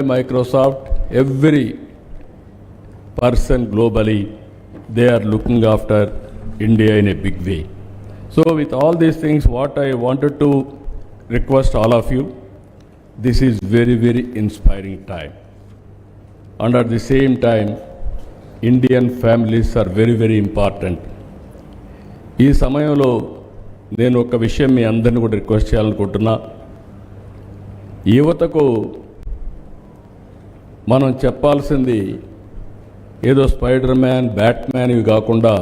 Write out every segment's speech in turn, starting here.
Microsoft, every person globally, they are looking after India in a big way. So with all these things, what I wanted to request all of you, this is very, very inspiring time. And at the same time, Indian families are very, very important. ఈ సమయంలో నేను ఒక విషయం మీ అందరిని కూడా request చేయాలనుకుంటున్నా. యువతకు మనం చెప్పాల్సింది ఏదో స్పైడర్ మ్యాన్, బ్యాట్మ్యాన్ ఇవి కాకుండా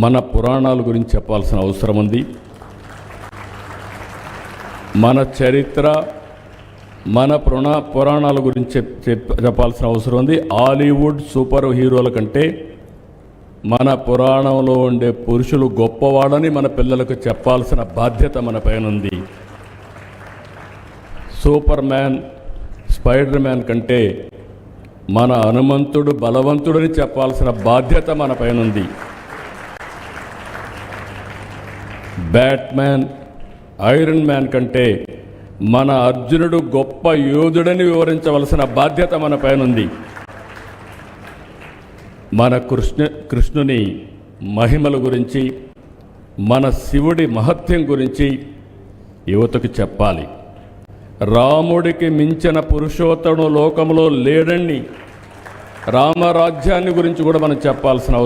మన పురాణాల గురించి చెప్పాల్సిన అవసరం ఉంది. మన చరిత్ర, మన పురాణాల గురించి చెప్పాల్సిన అవసరం ఉంది. హాలీవుడ్ సూపర్ హీరోల కంటే మన పురాణంలో ఉండే పురుషులు గొప్పవాడని మన పిల్లలకు చెప్పాల్సిన బాధ్యత మన పైన ఉంది. సూపర్ మ్యాన్, స్పైడర్ మ్యాన్ కంటే మన హనుమంతుడు బలవంతుడని చెప్పాల్సిన బాధ్యత మన పైన ఉంది. బ్యాట్మ్యాన్, ఐరన్ మ్యాన్ కంటే మన అర్జునుడు గొప్ప యోధుడని వివరించవలసిన బాధ్యత మన పైన ఉంది. మన కృష్ణుని మహిమల గురించి, మన శివుడి మహత్యం గురించి యువతకు చెప్పాలి. రాముడికి మించిన పురుషోత్తముడు లోకంలో లేడని రామరాజ్యాన్ని గురించి కూడా మనం చెప్పాల్సిన